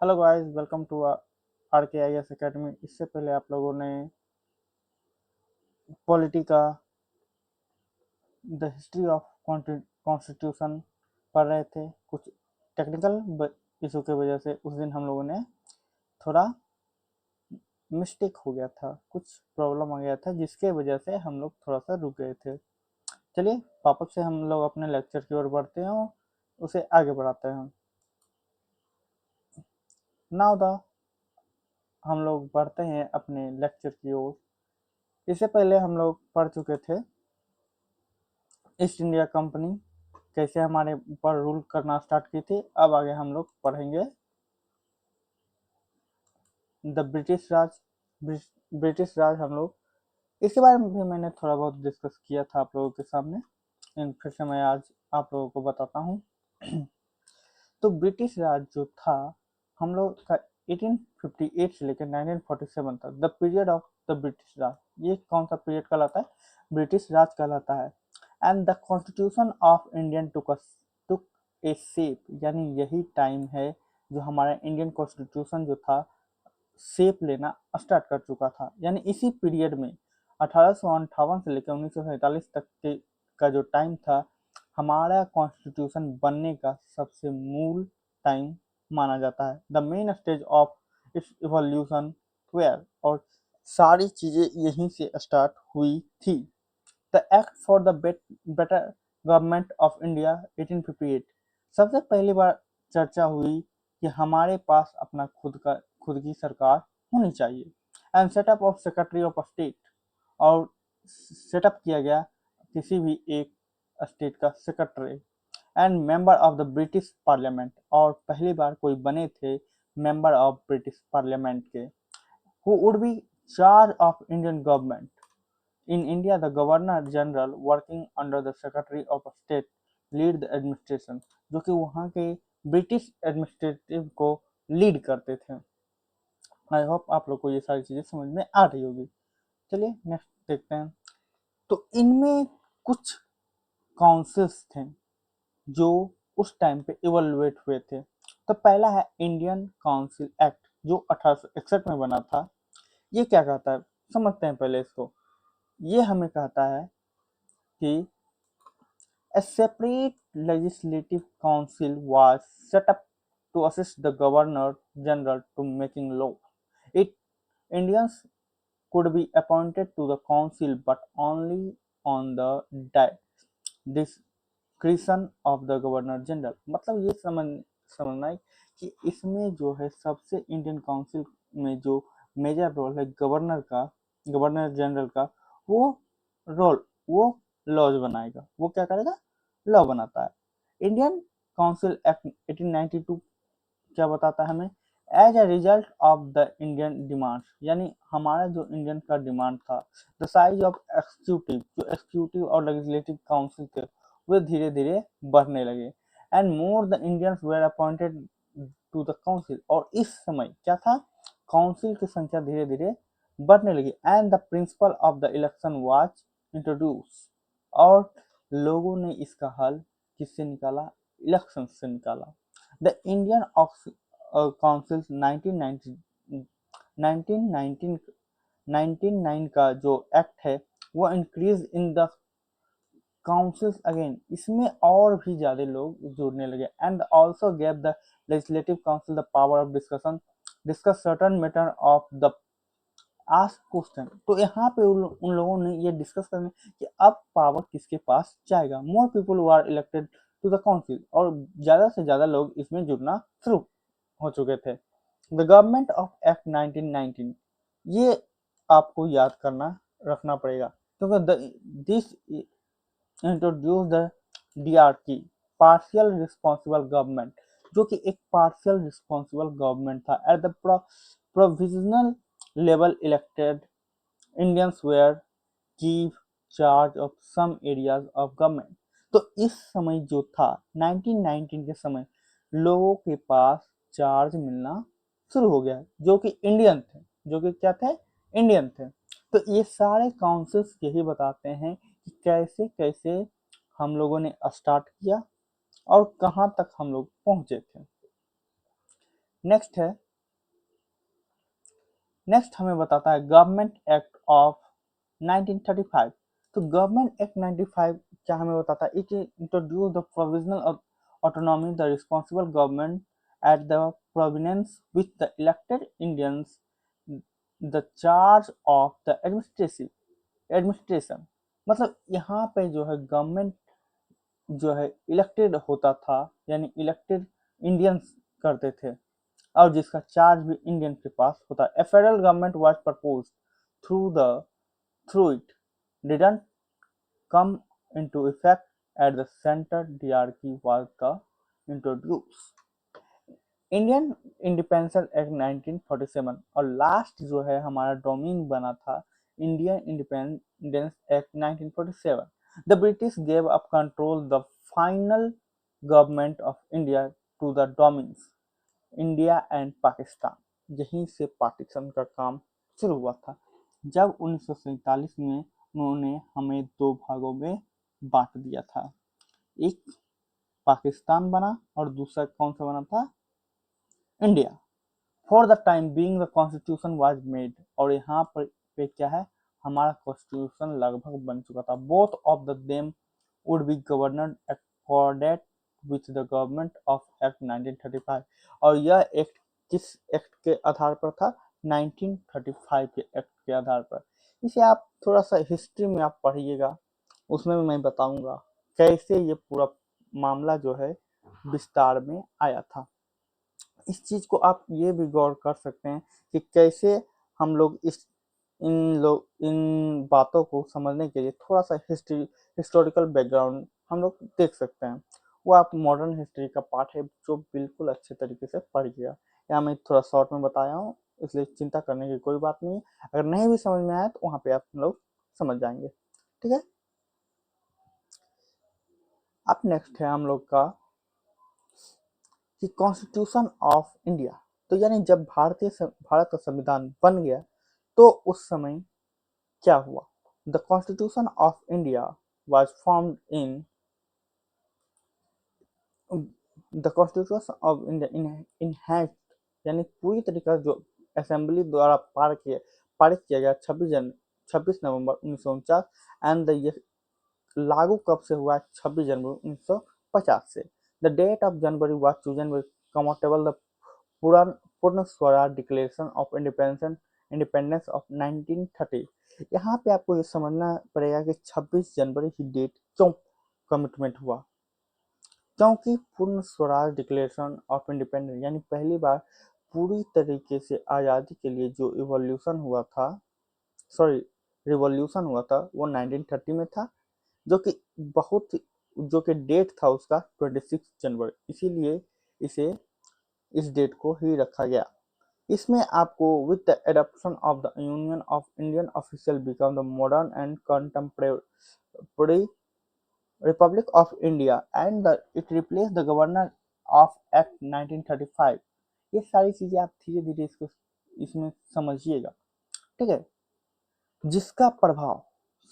Hello guys, welcome to R K I S academy. इससे पहले आप लोगों ने पॉलिटी का द हिस्ट्री ऑफ कॉन्स्टिट्यूशन पढ़ रहे थे। कुछ टेक्निकल इशू की वजह से उस दिन हम लोगों ने थोड़ा मिस्टेक हो गया था, कुछ प्रॉब्लम आ गया था जिसके वजह से हम लोग थोड़ा सा रुक गए थे। चलिए वापस से हम लोग अपने लेक्चर की ओर बढ़ते हैं और उसे आगे बढ़ाते हैं। नाउ द हम लोग बढ़ते हैं अपने लेक्चर की ओर। इससे पहले हम लोग पढ़ चुके थे ईस्ट इंडिया कंपनी कैसे हमारे ऊपर रूल करना स्टार्ट की थी। अब आगे हम लोग पढ़ेंगे द ब्रिटिश राज। ब्रिटिश राज हम लोग इसके बारे में भी मैंने थोड़ा बहुत डिस्कस किया था आप लोगों के सामने, लेकिन फिर से मैं आज आप लोगों को बताता हूँ। तो ब्रिटिश राज जो था हम लोग का 1858 से लेकर 1947 तक, the period of the British Raj, ये कौन सा पीरियड कहलाता है? ब्रिटिश राज कहलाता है। And the constitution of Indian took A shape, यानी यही टाइम है जो हमारा इंडियन कॉन्स्टिट्यूशन जो था शेप लेना स्टार्ट कर चुका था। यानी इसी पीरियड में 1858 से लेकर 1947 तक का जो टाइम था हमारा कॉन्स्टिट्यूशन बनने का सबसे मूल टाइम माना जाता है। The main stage of its evolution where, और सारी चीजें यहीं से स्टार्ट हुई थी। The act for the better government of India 1858, सबसे पहली बार चर्चा हुई कि हमारे पास अपना खुद की सरकार होनी चाहिए। And setup of secretary of state, और सेटअप किया गया किसी भी एक स्टेट का secretary. And member of the British parliament, और पहली बार कोई बने थे मेंबर ऑफ ब्रिटिश पार्लियामेंट के, who would be charge of Indian government. In India, the Governor General working under the Secretary of State lead the administration, जो कि वहाँ के ब्रिटिश एडमिनिस्ट्रेटिव को लीड करते थे। आई होप आप लोग को ये सारी चीजें समझ में आ रही होगी। चलिए नेक्स्ट देखते हैं। तो इनमें कुछ काउंसिल्स थे जो उस टाइम पे इवोल्यूएट हुए थे। तो पहला है इंडियन काउंसिल एक्ट, जो 1861 में बना था। ये क्या कहता है समझते हैं पहले इसको। ये हमें कहता है कि a separate legislative council was set up to assist the governor general to making law. It Indians could be appointed to the council but only on the discretion of the governor general। मतलब ये समझना है कि इसमें जो है सबसे Indian council में जो मेजर रोल है गवर्नर जनरल का, वो रोल वो लॉज बनाएगा। वो क्या करेगा? लॉ बनाता है। इंडियन काउंसिल एक्ट 1892 क्या बताता है हमें? As a result of the Indian demand, यानी हमारा जो इंडियन का डिमांड था, द साइज ऑफ एग्जीक्यूटिव, जो एग्जीक्यूटिव और लेजिस्लेटिव काउंसिल थे वे धीरे धीरे बढ़ने लगे। And more the Indians were appointed to the council, और इस समय क्या था? काउंसिल की संख्या धीरे धीरे बढ़ने लगी। And the principle of the election was introduce, और लोगों ने इसका हल किससे निकाला? इलेक्शन से निकाला। द इंडियन काउंसिल 1919 का जो एक्ट है वो increase in the councils again, इसमें और भी ज्यादा लोग जुड़ने लगे। And also gave the legislative council the power of discuss certain matter of the ask question. तो यहाँ पे उन लोगों ने ये डिस्कस करना कि अब पावर किसके पास जाएगा। More people are elected to the council, और ज्यादा से ज्यादा लोग इसमें जुड़ना शुरू हो चुके थे। द गवर्नमेंट ऑफ एक्ट 1919, ये आपको याद करना रखना पड़ेगा क्योंकि this introduce the diarchy, partial responsible government, जो कि एक पार्शियल रिस्पॉन्सिबल गवर्नमेंट था। At the provisional level elected Indians were give charge of some areas of government. तो इस समय जो था 1919 के समय लोगों के पास चार्ज मिलना शुरू हो गया जो कि इंडियन थे, जो कि क्या थे? इंडियन थे। तो ये सारे काउंसिल्स यही बताते हैं कि कैसे कैसे हम लोगों ने स्टार्ट किया और कहाँ तक हम लोग पहुंचे थे। नेक्स्ट हमें बताता है गवर्नमेंट एक्ट ऑफ 1935। तो गवर्नमेंट एक्ट 95 क्या हमें बताता है? It introduce the provisional autonomy the responsible government at the provenance with the elected Indians the charge of the administration. मतलब यहाँ पे जो है गवर्नमेंट जो है इलेक्टेड होता था, यानी इलेक्टेड इंडियंस करते थे, और जिसका चार्ज भी इंडियन के पास होता है। A federal government was proposed through it didn't come into effect at the center diarchy was the introduced Indian Independence Act 1947। और लास्ट जो है हमारा डोमिन बना था Indian Independence Act 1947। The British gave up control the final government of India to the dominions India and Pakistan. यहीं से partition का काम शुरू हुआ था, जब 1947 में उन्होंने हमें दो भागों में बांट दिया था। एक पाकिस्तान बना और दूसरा कौन सा बना था? India. For the time being the constitution was made. और यहाँ पर पे क्या है, हमारा कॉन्स्टिट्यूशन लगभग बन चुका था। Both of the them would be governed accorded with the government of act 1935। और यह एक्ट किस एक्ट के आधार पर था? 1935 के एक्ट के आधार पर। इसे आप थोड़ा सा हिस्ट्री में आप पढ़िएगा, उसमें भी मैं बताऊंगा कैसे ये पूरा मामला जो है विस्तार में आया था। इस चीज को आप ये भी गौर कर सकते हैं कि कैसे हम लोग इन बातों को समझने के लिए थोड़ा सा हिस्टोरिकल बैकग्राउंड हम लोग देख सकते हैं। वो आप मॉडर्न हिस्ट्री का पार्ट है जो बिल्कुल अच्छे तरीके से पढ़ गया। यहाँ मैं थोड़ा शॉर्ट में बताया हूँ, इसलिए चिंता करने की कोई बात नहीं है। अगर नहीं भी समझ में आया तो वहाँ पे आप लोग समझ जाएंगे। ठीक है, अब नेक्स्ट है हम लोग का कि कॉन्स्टिट्यूशन ऑफ इंडिया। तो यानी जब भारत का संविधान बन गया तो उस समय क्या हुआ? The constitution of India was formed in the constitution of India enhanced, यानी पूरी तरीके से जो असेंबली द्वारा पारित किया गया 26 नवंबर 1949। एंड ये लागू कब से हुआ? 26 जनवरी 1950 से। The date of January was chosen with कमोटेबल the Purna Swaraj declaration of independence of 1930। यहाँ पे आपको ये समझना पड़ेगा कि 26 जनवरी की डेट क्यों कमिटमेंट हुआ? क्योंकि पूर्ण स्वराज डिक्लेरेशन ऑफ इंडिपेंडेंस यानी पहली बार पूरी तरीके से आज़ादी के लिए जो रिवॉल्यूशन हुआ था वो 1930 में था, जो कि जो कि डेट था उसका 26 जनवरी, इसीलिए इसे इस डेट को ही रखा गया। इसमें आपको with the adoption of the union of Indian official become the modern and contemporary Republic of India and it replace the governor of act 1935। ये सारी चीजें आप धीरे धीरे इसमें समझिएगा। ठीक है, जिसका प्रभाव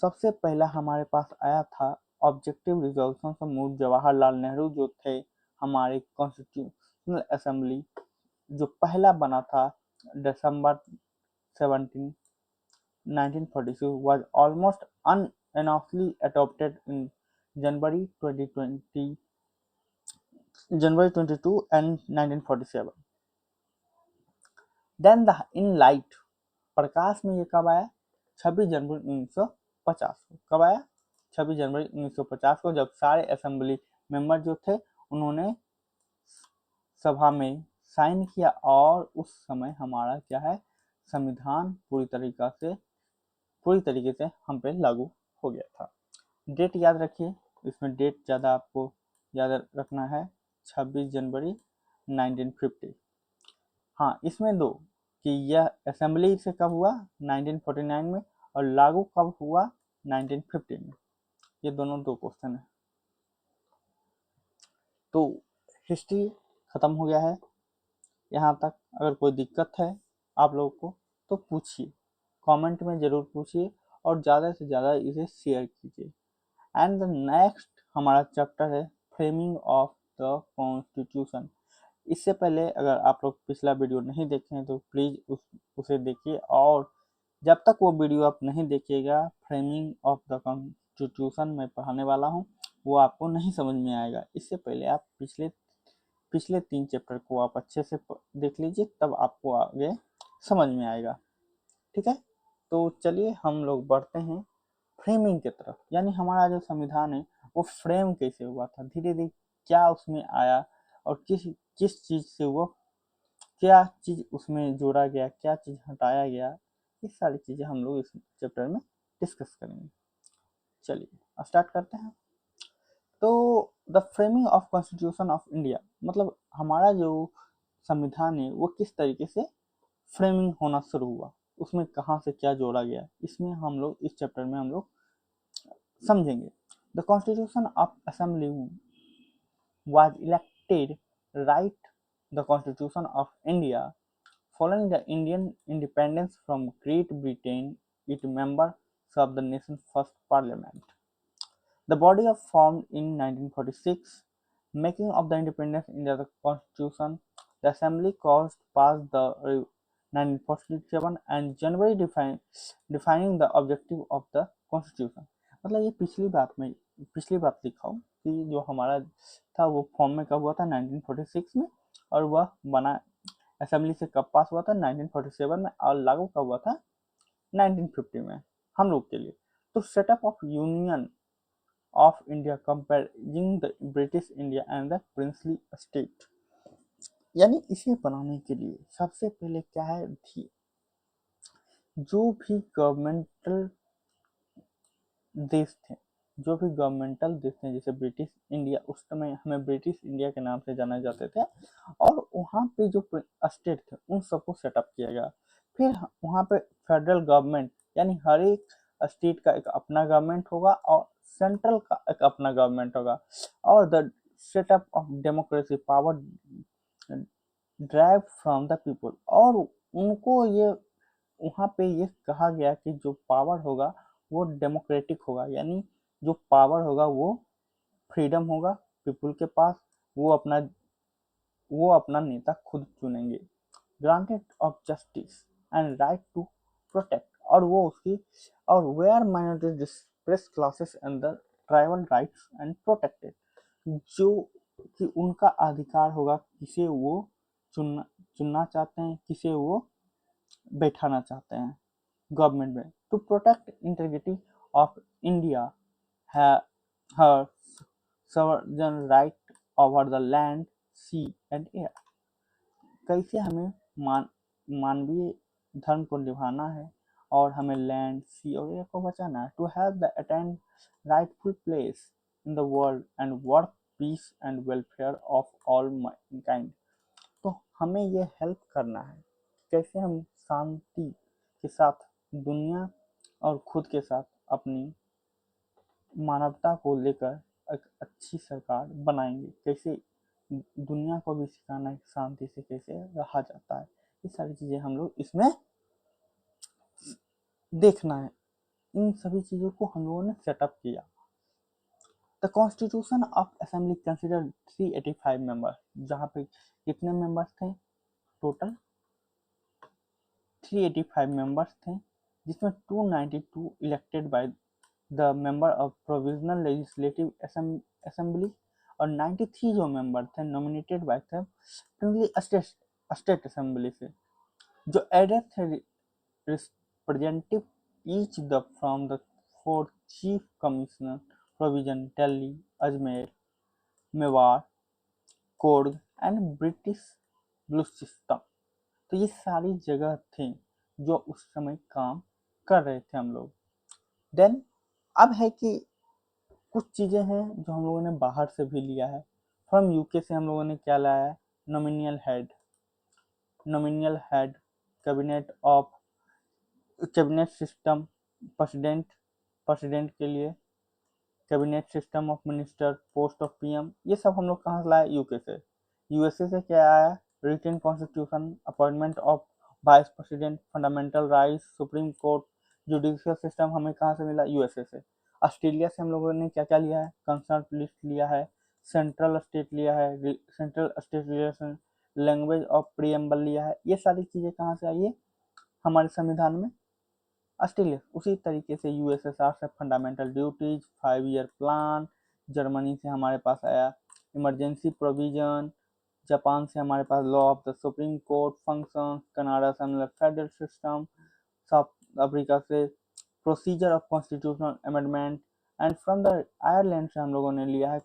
सबसे पहला हमारे पास आया था ऑब्जेक्टिव रिजोल्यूशन से मूव जवाहरलाल नेहरू जो थे हमारे कॉन्स्टिट्यूशनल असेंबली, जो पहला बना था दिसंबर 17 1942 was almost unanimously adopted in January 2020 January 22 and 1947। Then the in light प्रकाश में ये कब आया? 26 जनवरी 1950 को। कब आया? 26 जनवरी 1950 को, जब सारे असेंबली मेंबर जो थे उन्होंने सभा में साइन किया और उस समय हमारा क्या है, संविधान पूरी तरीके से हम पे लागू हो गया था। डेट याद रखिए, इसमें डेट ज़्यादा आपको याद रखना है, 26 जनवरी 1950। हाँ, इसमें दो कि यह असेंबली से कब हुआ? 1949 में, और लागू कब हुआ? 1950 में। ये दोनों दो क्वेश्चन है। तो हिस्ट्री खत्म हो गया है यहाँ तक। अगर कोई दिक्कत है आप लोगों को तो पूछिए, कमेंट में ज़रूर पूछिए और ज़्यादा से ज़्यादा इसे शेयर कीजिए। एंड द नेक्स्ट हमारा चैप्टर है फ्रेमिंग ऑफ द कॉन्स्टिट्यूशन। इससे पहले अगर आप लोग पिछला वीडियो नहीं देखे हैं तो प्लीज़ उसे देखिए, और जब तक वो वीडियो आप नहीं देखिएगा, फ्रेमिंग ऑफ द कॉन्स्टिट्यूशन मैं पढ़ाने वाला हूँ, वो आपको नहीं समझ में आएगा। इससे पहले आप पिछले 3 चैप्टर को आप अच्छे से देख लीजिए, तब आपको आगे समझ में आएगा। ठीक है, तो चलिए हम लोग बढ़ते हैं फ्रेमिंग की तरफ, यानी हमारा जो संविधान है वो फ्रेम कैसे हुआ था, धीरे धीरे क्या उसमें आया और किस किस चीज़ से वो, क्या चीज़ उसमें जोड़ा गया, क्या चीज़ हटाया गया, ये सारी चीज़ें हम लोग इस चैप्टर में डिस्कस करेंगे। चलिए स्टार्ट करते हैं। तो the framing of constitution of India, मतलब हमारा जो संविधान है वो किस तरीके से फ्रेमिंग होना शुरू हुआ, उसमें कहाँ से क्या जोड़ा गया, इसमें हम लोग इस चैप्टर में हम लोग समझेंगे। The constitution of assembly was elected right the Constitution of India following the Indian independence from Great Britain. It members of the nation's first parliament. The body of formed in 1946, making of the independence India the Constitution. The Assembly caused passed the 1947 and January defining the objective of the Constitution. मतलब ये पिछली बात लिखा हूँ कि जो हमारा था वो फॉर्म में कब हुआ था 1946 में, और वह बना असेंबली से कब पास हुआ था 1947 में, और लागू कब हुआ था 1950 में हम लोग के लिए। तो setup of union of India comparing the British India and the princely state, यानी इसे बनाने के लिए सबसे पहले क्या है थी, जो भी गवर्नमेंटल देश थे, जैसे ब्रिटिश इंडिया, उस समय हमें ब्रिटिश इंडिया के नाम से जाने जाते थे, और वहाँ पे जो स्टेट थे उन सबको सेटअप किया गया। फिर वहाँ पे फेडरल गवर्नमेंट, यानी हर एक स्टेट का एक अपना गवर्नमेंट होगा और सेंट्रल का एक अपना गवर्नमेंट होगा, और the setup of democracy power drive from the people, और उनको ये वहाँ पे ये कहा गया कि जो पावर होगा वो डेमोक्रेटिक होगा, यानी जो पावर होगा वो फ्रीडम होगा पीपल के पास, वो अपना नेता खुद चुनेंगे। Granted of justice and right to protect, और वो उसकी, और were minorities depressed classes and the tribal rights and protected, जो कि उनका अधिकार होगा किसे वो चुनना चाहते हैं, किसे वो बैठाना चाहते हैं गवर्नमेंट में। To protect integrity of India, her sovereign right over the land, sea and air, कैसे हमें मानवीय धर्म को निभाना है और हमें लैंड, सी और एयर को बचाना है। To have the attend rightful place in the world and work peace and welfare of all mankind, तो हमें ये हेल्प करना है कैसे हम शांति के साथ दुनिया और खुद के साथ अपनी मानवता को लेकर एक अच्छी सरकार बनाएंगे, कैसे दुनिया को भी सिखाना है शांति से कैसे रहा जाता है। ये सारी चीज़ें हम लोग इसमें देखना है, इन सभी चीज़ों को हम लोगों ने सेटअप किया। The constitution of assembly consider 385 member, जहाँ पे कितने मेंबर्स थे टोटल 385 मेंबर्स थे, जिसमें 292 elected by the member of provisional legislative assembly, और 93 जो मेंबर थे nominated by the state assembly से, जो एडेड थे representative each the from the 4 chief commissioner provision Delhi, Ajmer, Mewar, Coorg and British Baluchistan. तो ये सारी जगह थे जो उस समय काम कर रहे थे हम लोग। देन अब है कि कुछ चीज़ें हैं जो हम लोगों ने बाहर से भी लिया है। फ्रॉम यूके से हम लोगों ने क्या लाया है, नॉमिनियल हेड कैबिनेट सिस्टम, प्रेसिडेंट के लिए cabinet system of minister, post of PM, ये सब हम लोग कहाँ से लाए, यूके से। यूएसए से क्या आया, written constitution, appointment of vice president, fundamental rights, supreme court, judicial system हमें कहाँ से मिला, यूएसए से। ऑस्ट्रेलिया से हम लोगों ने क्या क्या लिया है, कंसर्ट लिस्ट लिया है, सेंट्रल स्टेट लिया है, central state relation language of preamble लिया है। ये सारी चीज़ें कहाँ से आई है हमारे संविधान में? ऑस्ट्रेलिया। उसी तरीके से यूएसएसआर से fundamental duties, 5 year plan, Germany से हमारे पास आया इमरजेंसी प्रोविजन, जापान से हमारे पास law of the Supreme Court function, Canada से हमने फेडरल सिस्टम, साउथ अफ्रीका से procedure of constitutional amendment, and from the Ireland से हम लोगों ने लिया है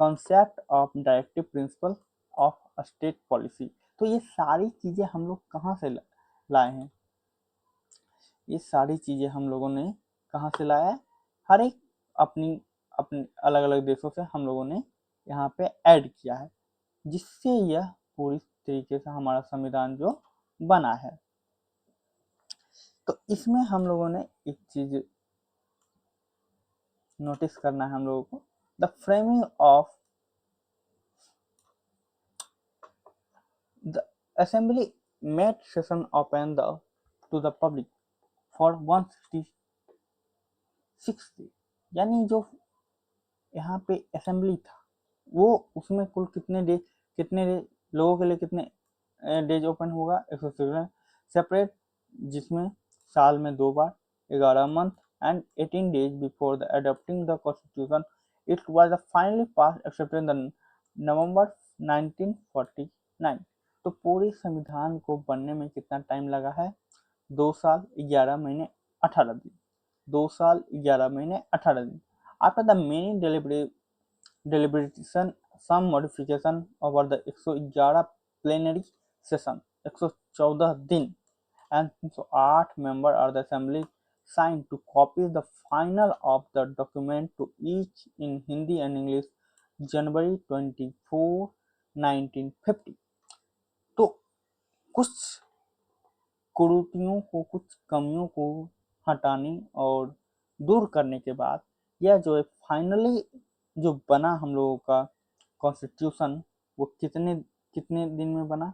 concept of directive principle of state policy. तो ये सारी चीज़ें हम लोग कहाँ से लाए हैं? ये सारी चीज़ें हम लोगों ने कहाँ से लाया है? हर एक अपनी अपनी अलग अलग देशों से हम लोगों ने यहाँ पे ऐड किया है, जिससे यह पूरी तरीके से हमारा संविधान जो बना है। तो इसमें हम लोगों ने एक चीज़ नोटिस करना है हम लोगों को, the framing of the assembly made session open to the public for 166 day, यानी जो यहाँ पे असेंबली था वो उसमें कुल कितने लोगों के लिए कितने डेज ओपन होगा? 166 सेपरेट, जिसमें साल में 2 बार, 11 month and 18 days before the adopting the constitution. It was finally pass accepted in November 1949। तो पूरे संविधान को बनने में कितना टाइम लगा है? 2 साल 11 महीने 18 दिन। 2 साल 11 महीने 18 दिन। After the many deliberation, some modification over the 111 plenary session, 114 दिन, and 308 member of the assembly signed to copy the final of the document to each in Hindi and English, January 24, 1950। तो कुछ कुरीतियों को, कुछ कमियों को हटाने और दूर करने के बाद यह जो है फाइनली जो बना हम लोगों का कॉन्स्टिट्यूशन, वो कितने कितने दिन में बना,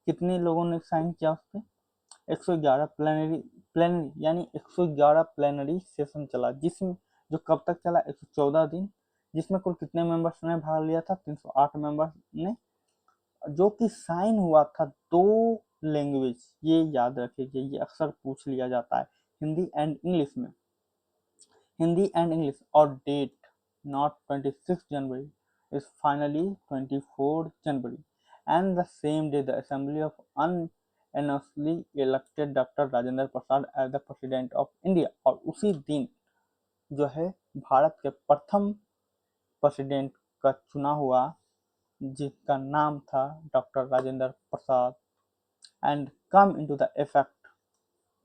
कितने लोगों ने साइन किया उस पर? 111 प्लेनरी यानी 111 प्लेनरी सेशन चला, जिसमें जो कब तक चला? 114 दिन, जिसमें कुल कितने मेंबर्स ने भाग लिया था? 308 मेंबर्स ने, जो कि साइन हुआ था 2 लैंग्वेज। ये याद रखिए, ये अक्सर पूछ लिया जाता है हिंदी एंड इंग्लिश में, हिंदी एंड इंग्लिश, और date not 26 January is finally 24 January, and the same day the Assembly of unanimously elected Dr. Rajendra Prasad as the President of India। और उसी दिन जो है भारत के प्रथम प्रेसिडेंट का चुना हुआ, जिसका नाम था doctor Rajendra Prasad, and come into the effect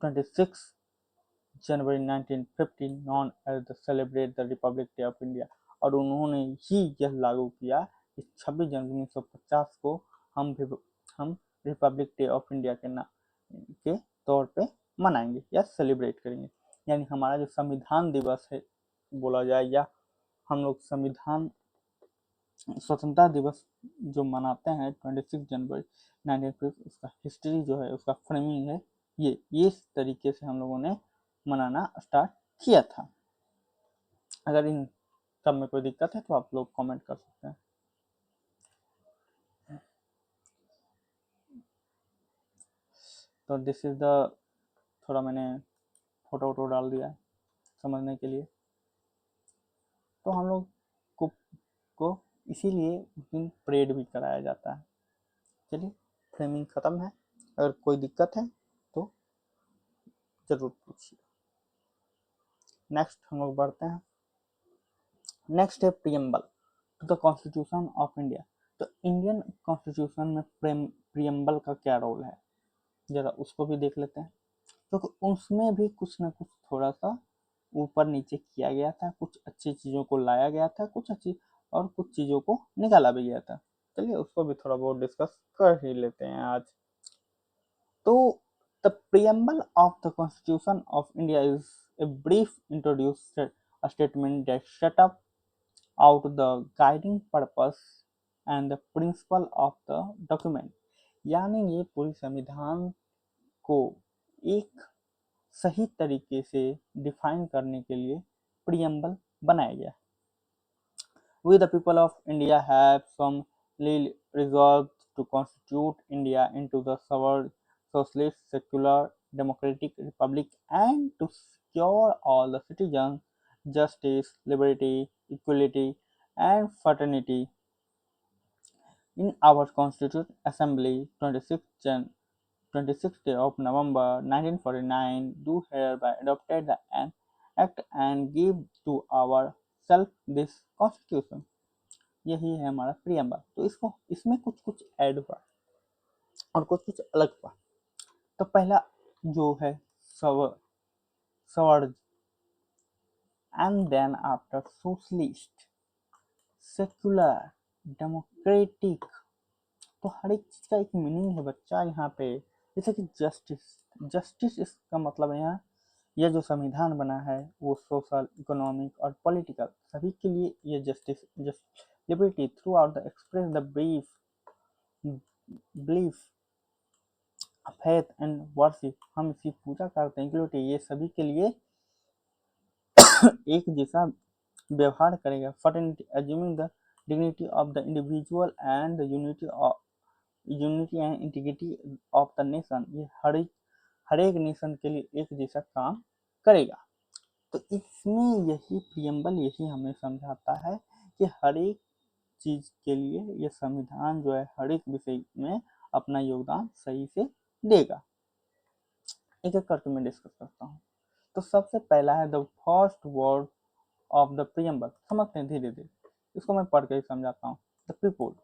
26 January 1950, known as the celebrate the Republic Day of India। और उन्होंने ही यह लागू किया कि 26 जनवरी 1950 को हम रिपब्लिक डे ऑफ इंडिया के तौर पे मनाएंगे या सेलिब्रेट करेंगे। यानी हमारा जो संविधान दिवस है बोला जाए, या हम लोग संविधान स्वतंत्रता दिवस जो मनाते हैं 26 जनवरी 1950, उसका हिस्ट्री जो है, उसका फ्रेमिंग है ये इस तरीके से हम लोगों ने मनाना स्टार्ट किया था। अगर इन सब में कोई दिक्कत है तो आप लोग कमेंट कर सकते हैं। तो दिस इज द, थोड़ा मैंने फोटो डाल दिया है समझने के लिए। तो हम लोग को इसीलिए उस दिन परेड भी कराया जाता है। चलिए, फ्रेमिंग ख़त्म है, अगर कोई दिक्कत है तो ज़रूर पूछिए। नेक्स्ट हम लोग बढ़ते हैं। नेक्स्ट है preamble to the constitution of India. तो इंडियन कॉन्स्टिट्यूशन में प्रियम्बल का क्या रोल है, ज़रा उसको भी देख लेते हैं। क्योंकि उसमें भी कुछ ना कुछ थोड़ा सा ऊपर नीचे किया गया था, कुछ अच्छी चीज़ों को लाया गया था, कुछ अच्छी और कुछ चीज़ों को निकाला भी गया था। चलिए उसको भी थोड़ा बहुत डिस्कस कर ही लेते हैं आज। तो the preamble of the constitution of India is a brief introduced statement that set up out the guiding purpose and the principle of the document। यानी ये पूरी संविधान को एक सही तरीके से डिफाइन करने के लिए प्रियम्बल बनाया गया। We the people of India have solemnly resolved to constitute India into the socialist, secular, democratic republic and to secure all the citizens justice, liberty, equality, and fraternity. In our Constituent Assembly, 26th day of November 1949, do hereby adopted an act and give to ourselves this Constitution. यही है हमारा preamble. तो इसको इसमें कुछ कुछ add हुआ और कुछ कुछ अलग हुआ। तो पहला जो है sovereign and then after socialist, secular, democratic. तो हर एक चीज का एक मीनिंग है बच्चा यहाँ पे। जैसे कि जस्टिस इसका मतलब है यहाँ यह जो संविधान बना है वो सोशल, इकोनॉमिक और पॉलिटिकल सभी के लिए ये justice, liberty through out the express the belief faith and worship, हम इसकी पूजा करते हैं, इक्वलिटी ये सभी के लिए एक जैसा व्यवहार करेगा। Fraternity assuming the dignity of the individual and the unity and integrity of the nation, ये हर एक नेशन के लिए एक जैसा काम करेगा। तो इसमें यही प्रियम्बल यही हमें समझाता है कि हर एक चीज के लिए ये संविधान जो है हर एक विषय में अपना योगदान सही से देगा। एक एक करके मैं डिस्कस करता हूँ। तो सबसे पहला है the first word of the preamble. समझते हैं धीरे धीरे, इसको मैं पढ़ के समझाता हूँ। द पीपुल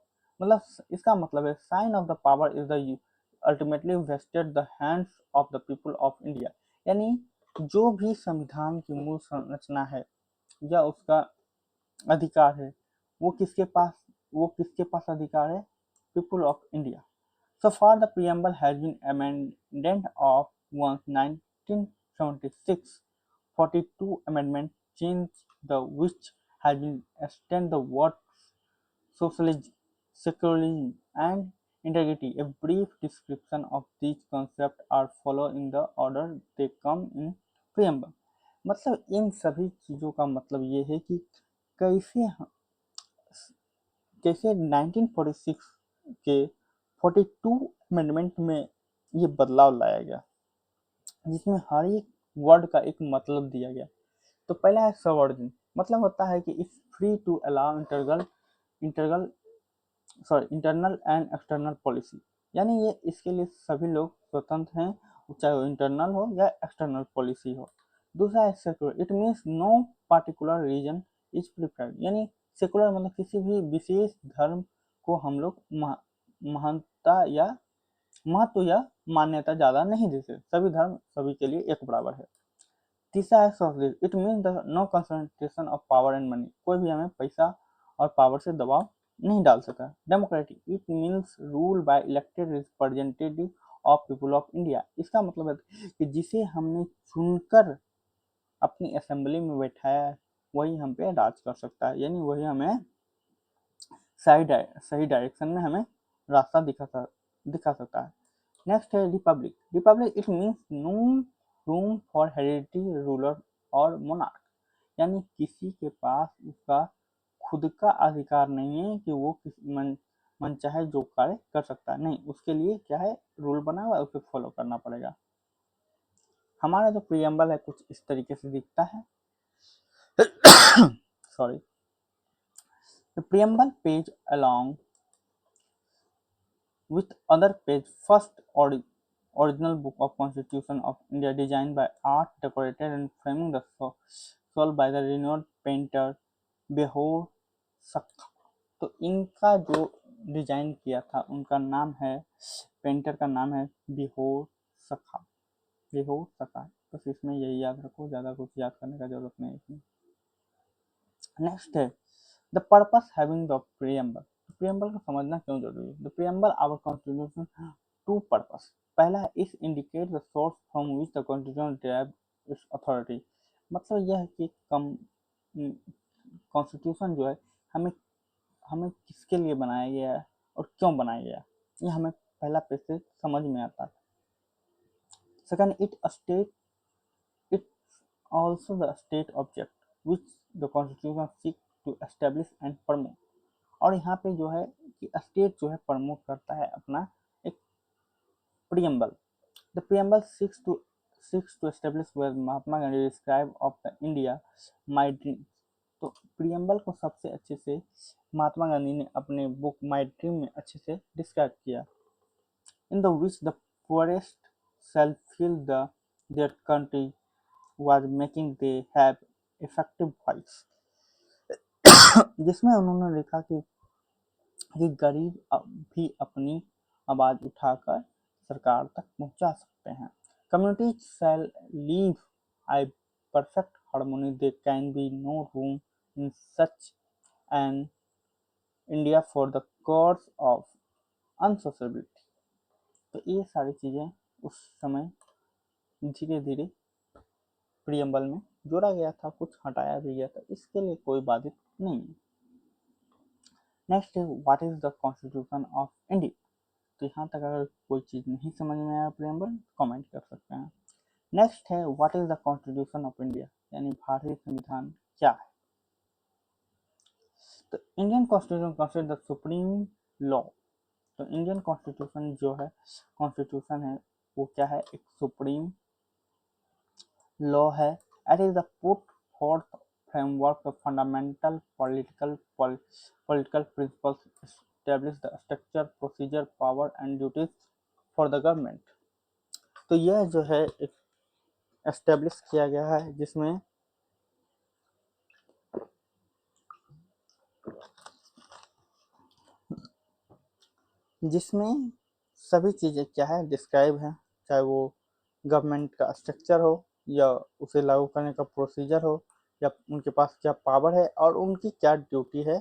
मतलब इसका मतलब है sign of the power is the ultimately vested the hands of the people of India, यानी जो भी संविधान की मूल संरचना है या उसका अधिकार है वो किसके पास अधिकार है? People of India. So far the preamble has been amended of 1976, 42 amendment changed the which has been extend the words socialism, secularism and integrity. A brief description of these concepts are followed in the order they come in preamble। मतलब इन सभी चीज़ों का मतलब ये है कि कैसे कैसे 1946 के 42 अमेंडमेंट में ये बदलाव लाया गया जिसमें हर एक वर्ड का एक मतलब दिया गया। तो पहला है सबऑर्डिन, मतलब होता है कि it's free to allow internal and external policy, यानी ये इसके लिए सभी लोग स्वतंत्र हैं, चाहे वो इंटरनल हो या एक्सटर्नल पॉलिसी हो। दूसरा है secular, it means no particular reason is preferred, यानी सेकुलर मतलब किसी भी विशेष धर्म को हम लोग महत्ता या महत्व या मान्यता ज़्यादा नहीं देते, सभी धर्म सभी के लिए एक बराबर है। तीसरा है socialist, it means the no concentration of power and money, कोई भी हमें पैसा और पावर से दबाव नहीं डाल सका। Democratic, it means rule by elected representative of people of India, इसका मतलब है कि जिसे हमने चुनकर अपनी असेंबली में बैठाया है वही हम पे राज कर सकता है, यानी वही हमें सही डायरेक्शन में हमें रास्ता दिखा सकता है। नेक्स्ट है republic, it means no room for hereditary ruler और मोनार्क, यानी किसी के पास उसका खुद का अधिकार नहीं है कि वो मन चाहे जो कार्य कर सकता है, नहीं, उसके लिए क्या है रूल बना हुआ है, उसे फॉलो करना पड़ेगा। हमारा जो प्रियम्बल है कुछ इस तरीके से दिखता है। Sorry. The preamble page along with other page first original book of Constitution of India designed by art, decorated and framing the soul by the renowned painter बेहोर सक्खा। तो इनका जो डिजाइन किया था उनका नाम है, पेंटर का नाम है बेहोर सक्खा। बस इसमें यही याद रखो, ज़्यादा कुछ याद करने का जरूरत नहीं है इसमें। नेक्स्ट है the purpose having the preamble, preamble को समझना क्यों जरूरी है। The preamble our constitution two purpose, पहला है is indicate the source from which the constitution derive its authority, मतलब यह है कि कॉन्स्टिट्यूशन जो है हमें किसके लिए बनाया गया है और क्यों बनाया गया, ये हमें पहला पेज से समझ में आता है। Second it also the state object which the constitution seek to establish and promote, और यहाँ पे जो है कि स्टेट जो है प्रमोट करता है अपना एक preamble. The preamble seeks to establish where Mahatma Gandhi describe of the India my dream। तो प्रियम्बल को सबसे अच्छे से महात्मा गांधी ने अपने बुक माई ड्रीम में अच्छे से डिस्क्राइब किया। In the which the poorest shall feel their country was making they have effective voice। जिसमें उन्होंने लिखा कि गरीब भी अपनी आवाज उठाकर सरकार तक पहुंचा सकते हैं। Communities shall live a perfect harmony, there can be no room in such an India for the cause of unsociability। तो ये सारी चीजें उस समय धीरे धीरे प्रियम्बल में जोड़ा गया था, कुछ हटाया भी गया था, इसके लिए कोई बाधित नहीं है। नेक्स्ट है what is the constitution of India. तो यहाँ तक अगर कोई चीज नहीं समझ में आया प्रियम्बल कमेंट कर सकते हैं। नेक्स्ट है what is the constitution of India, यानी भारतीय संविधान क्या है। तो Indian constitution consider the supreme law. तो इंडियन कॉन्स्टिट्यूशन जो है कॉन्स्टिट्यूशन है वो क्या है, एक सुप्रीम लॉ है। It is the put fourth framework of fundamental political principles establish the structure procedure power and duties for the government. तो यह जो है एक एस्टेब्लिश किया गया है जिसमें सभी चीज़ें क्या है डिस्क्राइब है, चाहे वो गवर्नमेंट का स्ट्रक्चर हो या उसे लागू करने का प्रोसीजर हो या उनके पास क्या पावर है और उनकी क्या ड्यूटी है,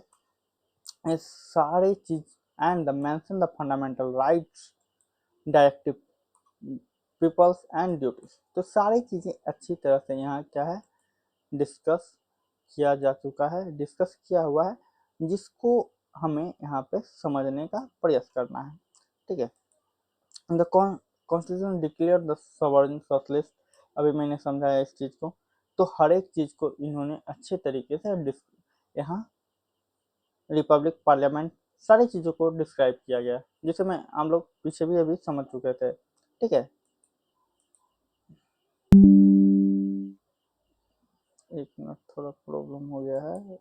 ये सारी चीज and the mention the fundamental rights directive peoples and duties. तो सारी चीज़ें अच्छी तरह से यहाँ क्या है डिस्कस किया जा चुका है, डिस्कस किया हुआ है, जिसको हमें यहाँ पे समझने का प्रयास करना है। ठीक है। The constitution declare the sovereign socialist, अभी मैंने समझाया इस चीज़ को। तो हर एक चीज़ को इन्होंने अच्छे तरीके से यहाँ रिपब्लिक पार्लियामेंट सारी चीज़ों को डिस्क्राइब किया गया, जिसे मैं हम लोग पीछे भी अभी समझ चुके थे। ठीक है, एक मिनट थोड़ा प्रॉब्लम हो गया है।